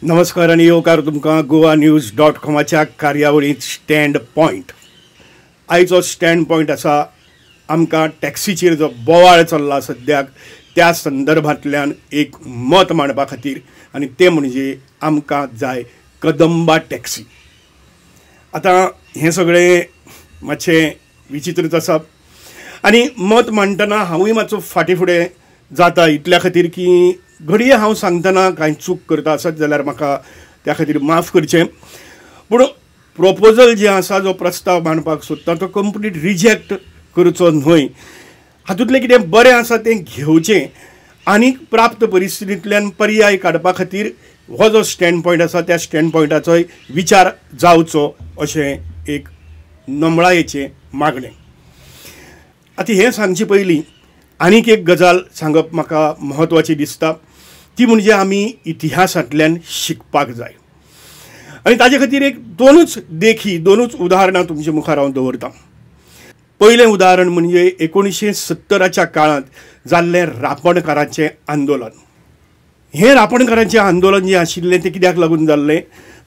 नमस्कार आणि येवकार तुमकां goanews.comच्या कार्यावळींत स्टँड पॉयंट. आयचो स्टँड पॉयंट आसा आमकां टॅक्सीचेर जो बोवाळ चल्ला सद्याक त्या संदर्भांतल्यान एक मत मांडपा खातीर, आनी तें म्हणजे आमकां जाय कदंबा टॅक्सी. आतां हें सगळें मातशें विचित्रच आसा आनी मत मांडटना हांवूय मातसो फाटीं फुडें जाता इतल्या खातीर की घडये हांव सांगतना कांय चूक करता आसत जाल्यार म्हाका त्या खातीर माफ करचें. पूण प्रोपोजल जें आसा, जो प्रस्ताव मांडपाक सोदता तो कंप्लीट रिजेक्ट करचो न्हय. हातूंतलें कितें बरें आसा तें घेवचें आनी प्राप्त परिस्थितींतल्यान पर्याय काडपा खातीर हो जो स्टँड पॉयंट आसा त्या स्टँड पॉयंटाचोय विचार जावचो अशें एक नमळायेचें मागणें. आतां हें सांगचे पयलीं आनीक एक गजाल सांगप म्हाका म्हत्वाची दिसता, ती म्हणजे आमी इतिहासांतल्यान शिकपाक जाय. आनी ताजे खातीर एक दोनूच उदाहरणां तुमचे मुखार हांव दवरतां. पयलें उदाहरण म्हणजे 1970च्या काळांत जाल्लें रापणकारांचें आंदोलन. हें रापणकारांचें आंदोलन जें आशिल्लें तें कित्याक लागून जाल्लें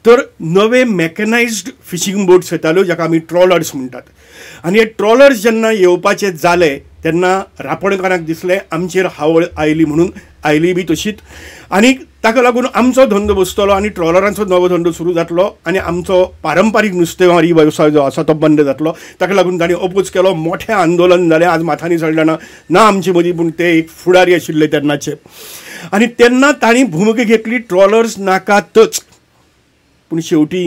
तर नवे मॅकनायज्ड फिशींग बोट्स येताल्यो, जाका आमी ट्रॉलर्स म्हणटात. आनी हे ट्रॉलर्स जेन्ना येवपाचे जाले तेन्ना रापणकारांक दिसलें आमचेर हावळ आयली, म्हणून आयली बी तशीच. आनी ताका लागून आमचो धंदो बसतलो आनी ट्रॉलरांचो नवो धंदो सुरू जातलो आनी आमचो पारंपारीक नुस्तेंमारी वेवसाय जो आसा तो बंद जातलो. ताका लागून तांणी अपोज केलो. मोठें आंदोलन जालें. आज माथांनी चडलें ना आमचे मदीं, पूण ते एक फुडारी आशिल्ले तेन्नाचे. आनी तेन्ना तांणी भुमिका घेतली ट्रॉलर्स नाकातच. पूण शेवटी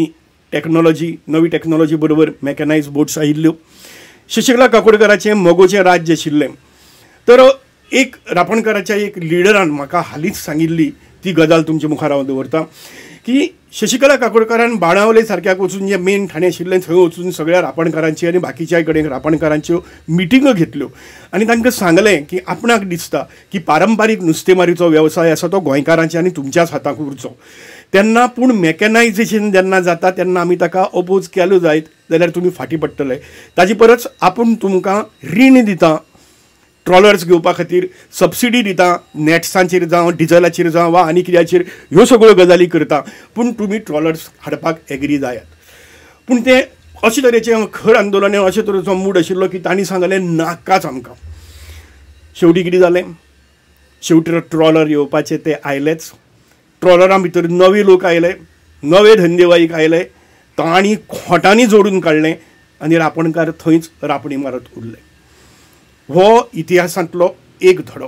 नवी टॅक्नॉलॉजी बरोबर मॅकनायज बोट्स आयिल्ल्यो. शशिकला काकोडकराचें मोगोचें राज्य आशिल्लें. तर एक रापणकाराच्या एक लिडरान म्हाका हालींच सांगिल्ली ती गजाल तुमचे मुखार हांव दवरतां की शशिकला काकोडकरान बाणावले सारक्याक वचून जें मेन ठाणें आशिल्लें थंय वचून सगळ्या रापणकारांची आनी बाकीच्या कडेन रापणकारांच्यो मिटिंगो घेतल्यो आनी तांकां सांगलें की आपणाक दिसता की पारंपारीक नुस्तेमारीचो वेवसाय आसा तो गोंयकारांचे आनी तुमच्याच हातांत उरचो. तेन्ना पूण मॅकनायजेशन जेन्ना जाता तेन्ना आमी ताका अपोज केलो जायत जाल्यार तुमी फाटीं पडटले. ताजे परस आपूण तुमकां रीण दिता ट्रॉलर्स घेवपा खातीर, सबसिडी दिता नॅट्सांचेर जावं डिझलाचेर जावं वा आनी कित्याचेर, ह्यो सगळ्यो गजाली करता. पूण तुमी ट्रॉलर्स हाडपाक एग्री जायात. पूण तें अशे तरेचें खर आंदोलन, अशे तरेचो मूड आशिल्लो की तांणी सांगलें नाकाच आमकां. शेवटी कितें जालें? शेवटी ट्रॉलर येवपाचे ते आयलेच. ट्रॉलरां भितर नवे लोक आयले, नवे धंदेवाईक आयले, तांणी खोटांनी जोडून काडलें आनी रापणकार थंयच रापणी मारत उरले. हो इतिहासांतलो एक धडो.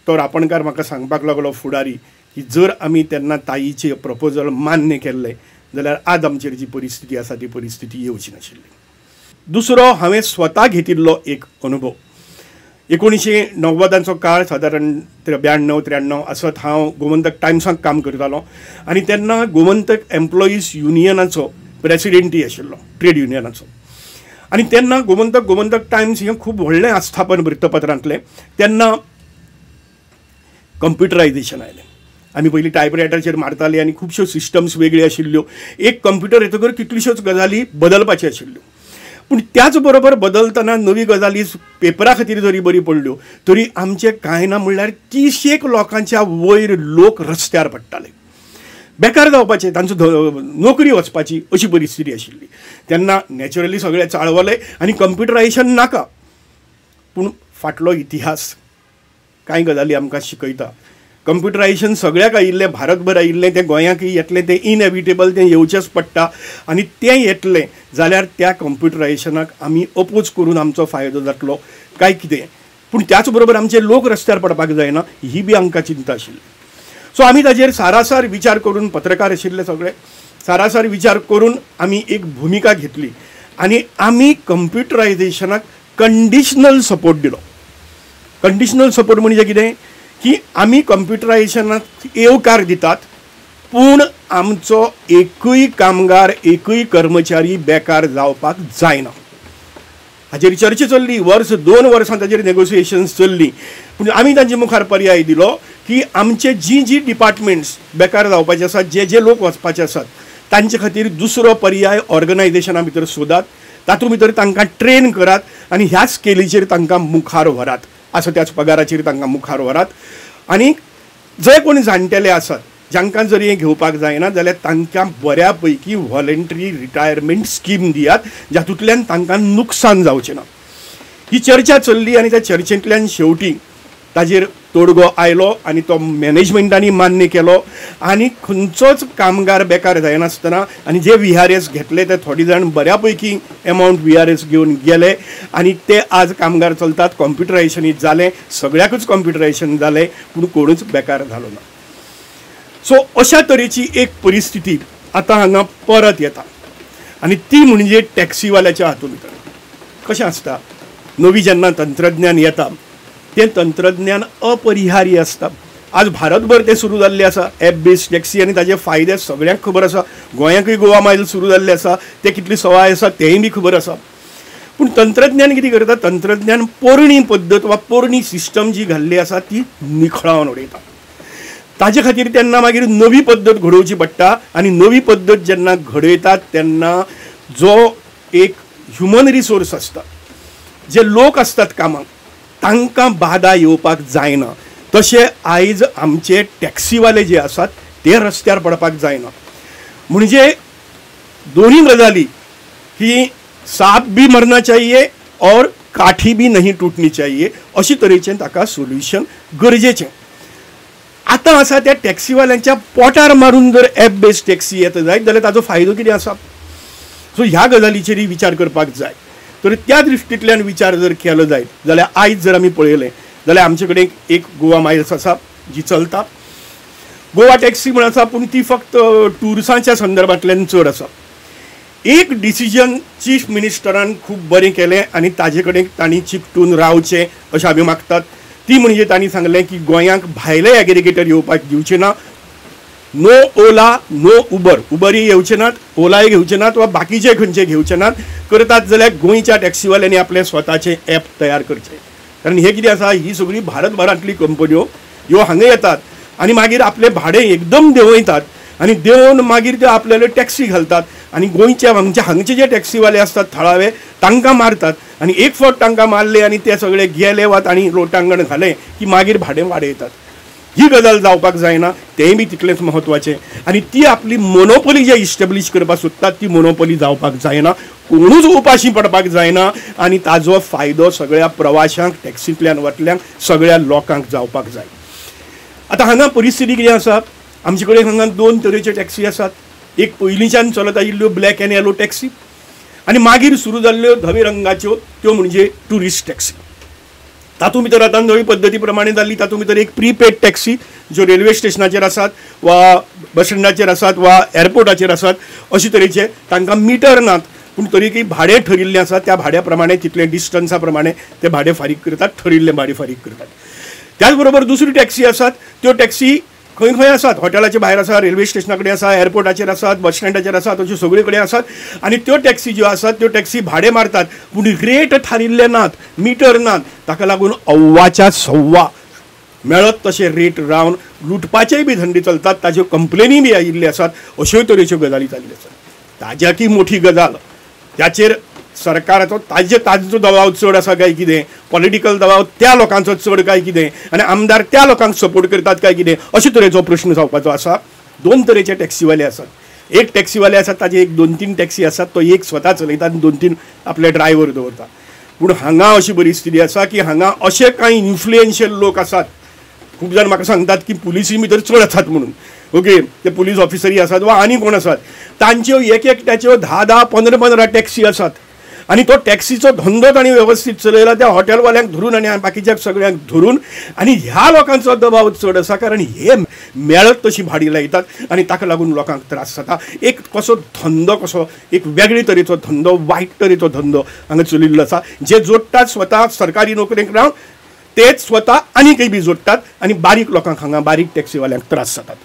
तो रापणकार म्हाका सांगपाक लागलो फुडारी की जर आमी तेन्ना ताईचे प्रपोजल मान्य केल्ले जाल्यार आज आमचेर जी परिस्थिती आसा ती परिस्थिती येवची नाशिल्ली. दुसरो हांवें स्वता घेतिल्लो एक अनुभव. 1990 काळ, सादारण 92-93 असत हांव गोमंतक टायम्साक काम करतालो आनी तेन्ना गोमंतक एम्प्लॉईज युनियनाचो प्रेसिडेंटूय आशिल्लो, ट्रेड युनियनाचो. आनी तेन्ना गोमंतक टायम्स हें खूब व्हडलें आस्थापन वृत्तपत्रांतलें. तेन्ना कंप्युटरायजेशन आयलें. आमी पयलीं टायपरायटराचेर मारतालीं आनी खुबश्यो सिस्टम्स वेगळ्यो आशिल्ल्यो. एक कंप्युटर येतकर कितल्योश्योच गजाली बदलपाच्यो आशिल्ल्यो. पूण त्याच बरोबर बदलतना नवी गजाली पेपरा खातीर जरी बरी पडल्यो तरी आमचे कांय ना म्हणल्यार 30 लोकांच्या वयर लोक रस्त्यार पडटाले. बेकार जावपाचे, तांचो नोकरी वचपाची अशी परिस्थिती आशिल्ली. तेन्ना नॅचरली सगळे चाळवले आनी कंप्युटरायजेशन नाका. पूण फाटलो इतिहास कांय गजाली आमकां शिकयता. कंप्युटरायजेशन सगळ्याक आयिल्लें, भारतभर आयिल्लें, तें गोंयाकय येतलें, तें इनएविटेबल, तें येवचेंच पडटा. आनी तें येतलें जाल्यार त्या कंप्युटरायजेशनाक आमी अपोज करून आमचो फायदो जातलो काय कितें. पूण त्याच बरोबर आमचे लोक रस्त्यार पडपाक जायना ही बी आमकां चिंता आशिल्ली. सो आमी ताजेर सारासार विचार करून, पत्रकार आशिल्ले सगळे, सारासार विचार करून आमी एक भुमिका घेतली आनी आमी कंप्युटरायजेशनाक कंडिशनल सपोर्ट दिलो. कंडिशनल सपोर्ट म्हणजे कितें की आमी कंप्युटरायजेशनाक येवकार दितात पूण आमचो एकूय कामगार, एकूय कर्मचारी बेकार जावपाक जायना. हाचेर चर्चा चल्ली, 2 वर्सां ताजेर नेगोसिएशन्स चल्ली. पूण आमी तांचे मुखार पर्याय दिलो की आमचे जी डिपार्टमेंट्स बेकार जावपाचे आसात, जे लोक वचपाचे आसात तांचे खातीर दुसरो पर्याय ऑर्गनायजेशना भितर सोदात, तातूंत भितर तांकां ट्रेन करात आनी ह्या स्केलीचेर तांकां मुखार व्हरात, आसा त्याच पगाराचेर तांकां मुखार व्हरात. आनी जे कोण जाणटेले आसात जांकां जर हें घेवपाक जायना जाल्यार तांकां बऱ्या पैकी व्हॉलंटरी रिटायरमेंट स्कीम दियात जातूंतल्यान तांकां नुकसान जावचें ना. ही चर्चा चल्ली आनी त्या चर्चेंतल्यान शेवटी ताजेर तोडगो आयलो आनी तो मॅनेजमेंटांनी मान्य केलो आनी खंयचोच कामगार बेकार जायनासतना आनी जे VRS घेतले ते थोडे जाण बऱ्या पैकी एमावंट VRS घेवन गेले आनी ते आज कामगार चलतात. कॉम्प्युटरायजेशन जालें, सगळ्याकूच कॉम्प्युटरायजेशन जालें, पूण कोणूच बेकार जालो ना. सो अशा तरेची एक परिस्थिती आतां हांगा परत येता आनी ती म्हणजे टॅक्सीवाल्याच्या हातूंत भितर. कशें आसता, नवी जेन्ना तंत्रज्ञान येता तें तंत्रज्ञान अपरिहार्य आसता. आज भारतभर तें सुरू जाल्लें आसा, ॲप बेस्ड टॅक्सी, आनी ताजे फायदे सगळ्यांक खबर आसा. गोंयाकूय गोवा मायल सुरू जाल्लें आसा, ते कितली सवाय आसा तेंय बी खबर आसा. पूण तंत्रज्ञान कितें करता, तंत्रज्ञान पोरणी पद्दत वा पोरणी सिस्टम जी घाल्ली आसा ती निखळावन उडयता. ताजे खातीर तेन्ना मागीर नवी पद्दत घडोवची पडटा आनी नवी पद्दत जेन्ना घडयतात तेन्ना जो एक ह्युमन रिसोर्स आसता, जे लोक असतात कामाक, तांकां बाधा येवपाक जायना. तशें आयज आमचे टॅक्सीवाले जे आसात ते रस्त्यार पडपाक जायना. म्हणजे दोन्ही गजाली ही साप भी मरना चाहिए और काठी भी नहीं टूटनी चाहिए, अशी तरेचें ताका सोल्युशन गरजेचें. आतां आसा त्या टॅक्सीवाल्यांच्या पोटार मारून जर ॲप बेस्ड टॅक्सी येता जायत जाल्यार ताजो फायदो कितें आसा. सो ह्या गजालीचेरय विचार करपाक जाय. तर त्या दृश्टींतल्यान विचार जर केलो जायत जाल्यार आयज जर आमी पळयलें जाल्यार आमचे कडेन एक गोवा मायल्स आसा जी चलता. गोवा टॅक्सी म्हण आसा, पूण ती फक्त टुरिसांच्या संदर्भांतल्यान चड आसा. एक डिसिजन चीफ मिनिस्टरान खूब बरें केलें आनी ताजे कडेन तांणी चिकटून रावचें अशें आमी मागतात. ती म्हणजे तांणी सांगलें की गोंयांक भायले एग्रिगेटर येवपाक दिवचे ना. नो ओला, नो उबर, उबरय येवचे नात, ओलाय घेवचे नात वा बाकीचे खंयचे घेवचे नात. करतात जाल्यार गोंयच्या टॅक्सीवाल्यांनी आपले स्वताचे ॲप तयार करचे. कारण हे कितें आसा, ही सगळी भारतभरांतली कंपन्यो ह्यो हांगा येतात आनी मागीर आपले भाडें एकदम देंवयतात आनी देंवन मागीर ते आपल्याले टॅक्सी घालतात आनी गोंयचे हांगचे जे टॅक्सीवाले असतात थळावे तांकां मारतात आनी एक फावट तांकां मारले आनी ते सगळे गेले वा तांणी लोटांगण घालें की मागीर भाडें वाडयतात. ही गजाल जावपाक जायना, तेंय बी तितलेंच म्हत्वाचें. आनी ती आपली मोनोपोली जे इस्टॅब्लीश करपाक सोदतात ती मोनोपोली जावपाक जायना, कोणूच उपाशी पडपाक जायना आनी ताजो फायदो सगळ्या प्रवाशांक, टॅक्सींतल्यान वतल्यांक, सगळ्या लोकांक जावपाक जाय. आतां हांगा परिस्थिती कितें आसा, आमचे कडेन हांगा दोन तरेच्यो टॅक्सी आसात. एक पयलींच्यान चलत आयिल्ल्यो ब्लॅक एंड येलो टॅक्सी आनी मागीर सुरू जाल्ल्यो धवे रंगाच्यो त्यो म्हणजे टुरिस्ट टॅक्सी. तातूंत भितर आतां नवी पद्दती प्रमाणे जाल्ली. तातूंत भितर एक प्रीपेड टॅक्सी ज्यो रेल्वे स्टेशनाचेर आसात वा बस स्टँडाचेर आसात वा एअरपोर्टाचेर आसात, अशे तरेचे तांकां मिटर नात पूण तरीकय भाडें ठरिल्लें आसा. त्या भाड्या प्रमाणे तितले डिस्टन्सा प्रमाणे ते भाडें फारीक करतात, ठरिल्लें भाडें फारीक करतात. त्याच बरोबर दुसरी टॅक्सी आसात त्यो टॅक्सी खंय खंय आसात, हॉटेलाचे भायर आसा, रेल्वे स्टेशना कडेन आसा, एअरपोर्टाचेर आसात, बस स्टँडाचेर आसात, अश्यो सगळे कडेन आसात. आनी त्यो टॅक्सी ज्यो आसात त्यो टॅक्सी भाडें मारतात पूण रेट थारिल्ले नात, मिटर नात. ताका लागून अव्वाच्या सव्वा मेळत तशे रेट रावन लुटपाचेय बी धंदे चलतात. ताज्यो कंप्लेनी बी आयिल्ल्यो आसात. अश्योय तरेच्यो गजाली जाल्ल्यो आसात. ताज्याकी मोठी गजाल, त्याचेर सरकाराचो ताजो दबाव चड आसा काय कितें, पॉलिटिकल दबाव त्या लोकांचो चड काय कितें आनी आमदार त्या लोकांक सपोर्ट करतात काय कितें, अशे तरेचो प्रश्न जावपाचो आसा. दोन तरेचे टॅक्सीवाले आसात. एक टॅक्सीवाले आसात ताजे एक 2-3 टॅक्सी आसात, तो एक स्वता चलयता आनी 2-3 आपले ड्रायव्हर दवरता. पूण हांगा अशी परिस्थिती आसा की हांगा अशे कांय इन्फ्लुएन्शियल लोक आसात. खूब जाण म्हाका सांगतात की पुलिसी भितर चड आसात म्हणून. ओके, ते पुलीस ऑफिसरी आसात वा आनी कोण आसात, तांच्यो एक एकट्याच्यो 10-10, 15-15 टॅक्सी आसात आनी तो टॅक्सीचो धंदो तांणी वेवस्थीत चलयला, त्या हॉटेलवाल्यांक धरून आनी बाकीच्या सगळ्यांक धरून. आनी ह्या लोकांचो दबाव चड आसा कारण हे मेळत तशी भाडी लायतात आनी ताका लागून लोकांक त्रास जाता. एक कसो धंदो, कसो एक वेगळे तरेचो धंदो, वायट तरेचो धंदो हांगा चलिल्लो आसा. जे जोडटात स्वता सरकारी नोकरेक रावन तेच स्वता आनीकय बी जोडटात आनी बारीक लोकांक हांगा बारीक टॅक्सीवाल्यांक त्रास जातात.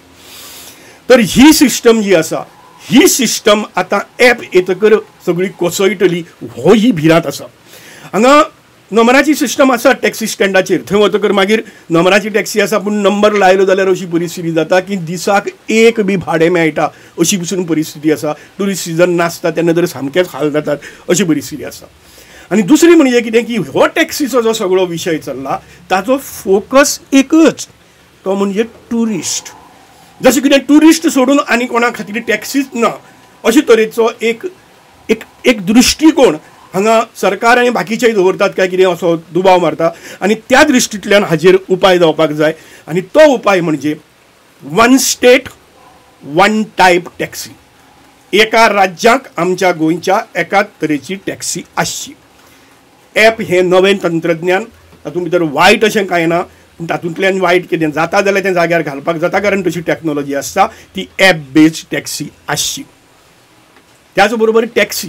तर ही सिस्टम जी आसा, ही सिस्टम आतां ॲप येतकर सगळी कोसळटली हो ही भिरांत आसा. हांगा नंबराची सिस्टम आसा टॅक्सी स्टँडाचेर, थंय वतकर मागीर नंबराची टॅक्सी आसा पूण नंबर लायलो जाल्यार अशी परिस्थिती जाता की दिसाक एक बी भाडें मेळटा अशी पसून परिस्थिती आसा. टुरिस्ट सिजन नासता तेन्ना तर सामकेच हाल जातात अशी परिस्थिती आसा. आनी दुसरी म्हणजे कितें की हो टॅक्सीचो जो सगळो विशय चल्ला ताचो फोकस एकच, तो म्हणजे टुरिस्ट. जशें कितें ट्युरिस्ट सोडून आनी कोणा खातीर टॅक्सीच ना अशे तरेचो एक एक एक दृश्टिकोण हांगा सरकार आनी बाकीचेय दवरतात काय कितें असो दुबाव मारता आनी त्या दृश्टींतल्यान हाजेर उपाय जावपाक जाय आनी तो उपाय म्हणजे one state one type taxi. एका राज्याक आमच्या गोंयच्या एकाच तरेची टॅक्सी आसची. ॲप हें नवें तंत्रज्ञान, तातूंत भितर वायट अशें कांय ना, पूण तातूंतल्यान वायट कितें जाता जाल्यार तें जाग्यार घालपाक जाता कारण तशी टॅक्नॉलॉजी आसता ती ॲप बेस्ड टॅक्सी आसची. त्याच बरोबर टॅक्सी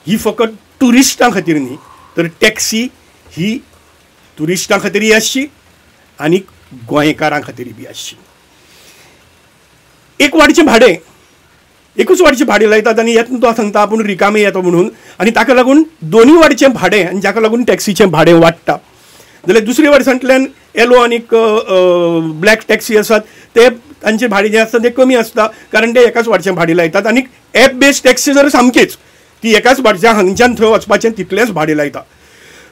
ही फकत ट्युरिस्टां खातीर न्ही तर टॅक्सी ही ट्युरिस्टां खातीरय आसची आनी गोंयकारां खातीर बी आसची. एक वाडचें भाडें एकूच वाडचें भाडें लायतात आनी येतना तो सांगता आपूण रिकामे येता म्हणून आनी ताका लागून दोनूय वाडचें भाडें आनी जाका लागून टॅक्सीचें भाडें वाडटा. जाल्यार दुसरे वर्सांतल्यान येलो आनी ब्लॅक टॅक्सी आसात ते तांचें भाडें जें आसता तें कमी आसता कारण ते एकाच वाडचें भाडें लायतात. आनी ॲप बेस्ड टॅक्सी जर सामकेच ती एकाच वाडच्या हांगच्यान थंय वचपाचें तितलेंच भाडें लायता.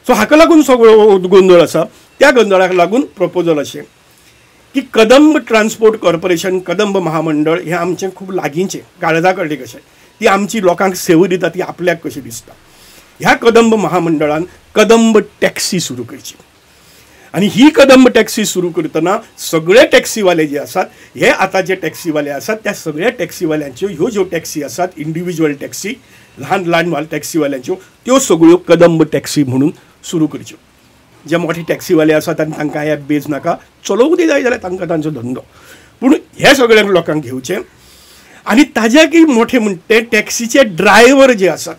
सो हाका लागून सगळो गोंदळ आसा. त्या गोंदळाक लागून प्रपोजल अशें की कदंब ट्रान्सपोर्ट कॉर्पोरेशन कदंब महामंडळ हें आमचें खूब लागींचें काळजा कडेन कशें ती आमची लोकांक सेवा दिता ती आपल्याक कशी दिसता. ह्या कदंब महामंडळान कदंब टॅक्सी सुरू करची आनी ही कदंब टॅक्सी सुरू करतना सगळे टॅक्सीवाले जे आसात हे आतां जे टॅक्सीवाले आसात त्या सगळ्या टॅक्सीवाल्यांच्यो ह्यो ज्यो टॅक्सी आसात इंडिविज्युअल टॅक्सी ल्हान ल्हान टॅक्सीवाल्यांच्यो त्यो सगळ्यो कदंब टॅक्सी म्हणून सुरू करच्यो. जे मोठे टॅक्सीवाले आसात आनी तांकां ॲप बेज नाका चलोवंक जाय जाल्यार तांकां तांचो धंदो पूण हे सगळ्या लोकांक घेवचें. आनी ताज्याकय मोठे म्हणटे टॅक्सीचे ड्रायव्हर जे आसात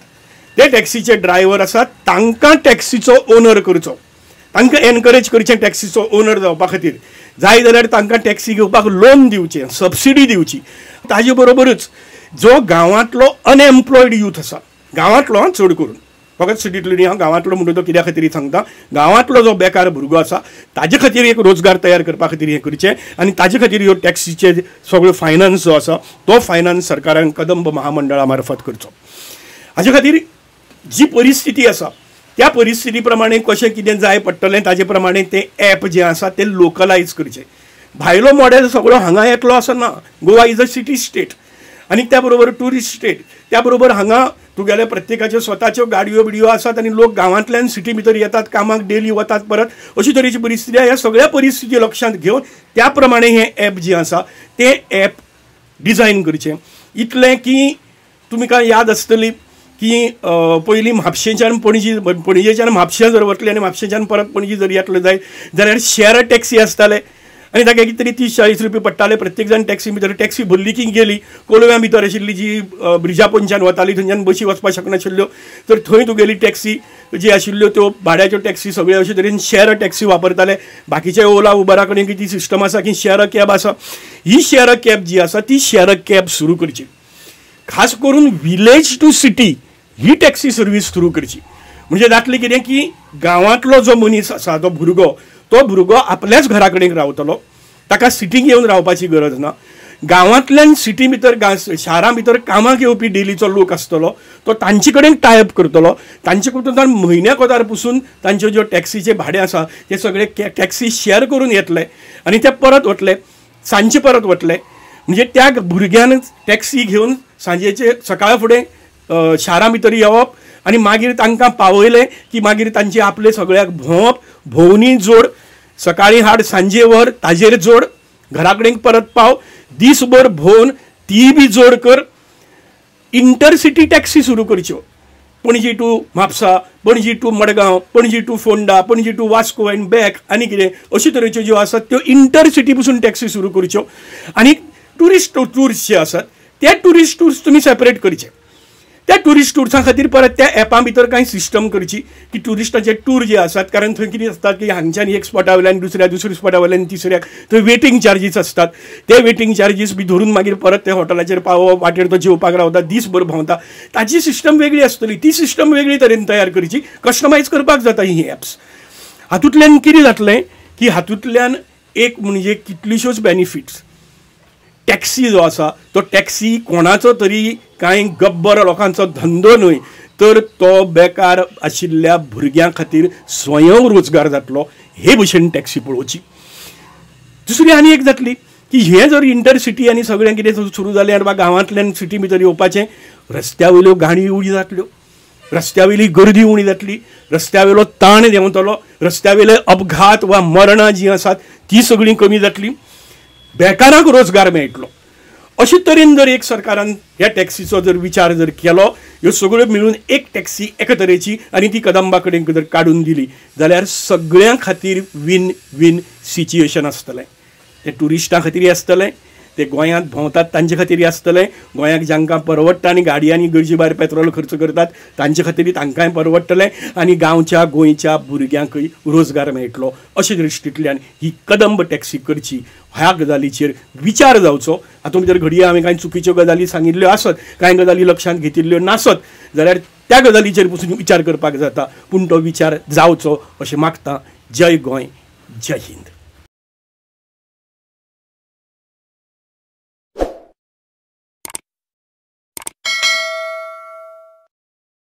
ते टॅक्सीचे ड्रायव्हर आसात तांकां टॅक्सीचो ओनर करचो, तांकां एनकरेज करचें टॅक्सीचो ओनर जावपा खातीर. जाय जाल्यार तांकां टॅक्सी घेवपाक लोन दिवचें, सबसिडी दिवची. ताजे बरोबरच जो गांवांतलो अनएम्प्लॉयड यूथ आसा गांवांतलो चड करून फकत सिटींतलो न्ही हांव गांवांतलो म्हणटा तो कित्या खातीर सांगता गांवांतलो जो बेकार भुरगो आसा ताजे खातीर एक रोजगार तयार करपा खातीर हें करचें आनी ताजे खातीर ह्यो टॅक्सीचे सगळो फायनान्स जो आसा तो फायनान्स सरकारान कदंब महामंडळा मार्फत करचो. हाजे खातीर जी परिस्थिती आसा त्या परिस्थिती प्रमाणे कशें कितें जाय पडटलें ताजे प्रमाणे तें ॲप जें आसा तें लोकलायज करचें. भायलो मॉडेल सगळो हांगा येतलो आसना. Goa is a city state आनी त्या बरोबर ट्युरिस्ट स्टेट. त्या बरोबर हांगा तुगेले प्रत्येकाच्यो स्वताच्यो गाडयो बिडयो आसात आनी लोक गांवांतल्यान सिटी भितर येतात कामाक डेली वतात परत अशी तरेची परिस्थिती ह्या सगळ्या परिस्थिती लक्षांत घेवन त्या प्रमाणे हें ॲप जें आसा तें ॲप डिझायन करचें. इतलें की तुमकां याद आसतली की पयलीं म्हापशेंच्यान पणजेच्यान म्हापशें जर वतले आनी म्हापशेंच्यान परत पणजी जर येतलो जाय जाल्यार शेअर टॅक्सी आसताले आनी ताका कितें तरी 30-40 रुपया पडटाले. प्रत्येक जाण टॅक्सी भितर टॅक्सी भरली की गेली. कोलव्या भितर आशिल्ली जी ब्रिजा पोंच्यान वताली थंयच्यान बशी वचपाक शकनाशिल्ल्यो तर थंय तुगेली टॅक्सी जी आशिल्ल्यो त्यो भाड्याच्यो टॅक्सी सगळे अशे तरेन शेअर टॅक्सी वापरताले. बाकीचे ओला उबरा कडेन कितें सिस्टम आसा की शेअर कॅब आसा. ही शेअर कॅब जी आसा ती शेअर कॅब सुरू करची. खास करून विलेज टू सिटी ही टॅक्सी सर्वीस सुरू करची. म्हणजे जातलें कितें की गांवांतलो जो मनीस आसा तो भुरगो आपल्याच घरा कडेन रावतलो. ताका सिटीक येवन रावपाची गरज ना. गांवांतल्यान सिटी भितर शारां भितर कामाक येवपी डेलीचो लोक आसतलो तो तांचे कडेन टायप करतलो. तांचे कडल्यान म्हयन्या कोतार पसून तांच्यो ज्यो टॅक्सीचे भाडें आसा ते सगळे टॅक्सी शेअर करून येतले आनी ते परत वतले सांजचे परत वतले. म्हणजे त्या भुरग्यान टॅक्सी घेवन सांजेचे सकाळ फुडें शारां भितर येवप आनी मागीर तांकां पावयलें की मागीर तांचे आपले सगळ्याक भोंवप. भोंवणी जोड सकाळीं हाड सांजे व्हर ताजेर जोड घरा कडेन परत पाव दीसभर भोवन ती बी जोड कर. इंटरसिटी टॅक्सी सुरू करच्यो. Panaji to Mapusa, Panaji to Madgaon, Panaji to Ponda, Panaji to Vasco and back आनी कितें अशे तरेच्यो ज्यो आसात त्यो इंटरसिटी पसून टॅक्सी सुरू करच्यो. आनी ट्युरिस्ट टूर्स जे आसात ते ट्युरिस्ट टूर्स तुमी सेपरेट करचे. त्या ट्युरिस्ट टूर्सां खातीर परत त्या ॲपां भितर कांय सिस्टम करची की ट्युरिस्टाचे टूर जे आसात कारण थंय कितें आसता की हांगच्यान एक स्पॉटा वयल्यान दुसऱ्या स्पॉटा वयल्यान तिसऱ्याक थंय वेटींग चार्जीस आसतात. ते वेटींग चार्जीस बी धरून मागीर परत ते हॉटेलाचेर पावप वाटेर तो जेवपाक रावता दीसभर भोंवता. ताची सिस्टम वेगळी आसतली. ती सिस्टम वेगळी तरेन तयार करची. कस्टमायज करपाक जाता ही ॲप्स. हातूंतल्यान कितें जातलें की हातूंतल्यान एक म्हणजे कितल्योश्योच बेनिफिट्स. टॅक्सी जो आसा तो टॅक्सी कोणाचो तरी कांय गब्बर लोकांचो धंदो न्हय तर तो बेकार आशिल्ल्या भुरग्यां खातीर स्वयं रोजगार जातलो हे भशेन टॅक्सी पळोवची. दुसरी आनी एक जातली की हे जर इंटरसिटी आनी सगळें कितें सुरू जालें आनी गांवांतल्यान सिटी भितर येवपाचें, रस्त्या वयल्यो गाडी उणी जातल्यो, रस्त्या वयली गर्दी उणी जातली, रस्त्या वयलो ताण देंवतलो, रस्त्या वयले अपघात वा मरणां जीं आसात ती सगळीं कमी जातली, बेकारांक रोजगार मेळटलो. अशे तरेन जर एक सरकारान ह्या टॅक्सीचो जर विचार जर केलो, ह्यो सगळ्यो मेळून एक टॅक्सी एका तरेची आनी ती कदंबा कडेन जर काडून दिली जाल्यार सगळ्यां खातीर विन विन सिच्युएशन आसतलें. तें ट्युरिस्टां खातीर आसतलें, ते गोंयांत भोंवतात तांचे खातीर आसतलें, गोंयांत जांकां परवडटा आनी गाडयांनी गरजे भायर पेट्रोल खर्च करतात तांचे खातीर तांकांय परवडटलें, आनी गांवच्या गोंयच्या भुरग्यांकय रोजगार मेळटलो. अशे दृश्टींतल्यान ही कदंब टॅक्सी करची ह्या गजालीचेर विचार जावचो. हातूंत भितर घडये हांवें कांय चुकीच्यो गजाली सांगिल्ल्यो आसत, कांय गजाली लक्षांत घेतिल्ल्यो नासत जाल्यार त्या गजालीचेर पसून विचार करपाक जाता, पूण तो विचार जावचो अशें मागता. जय गोंय, जय हिंद.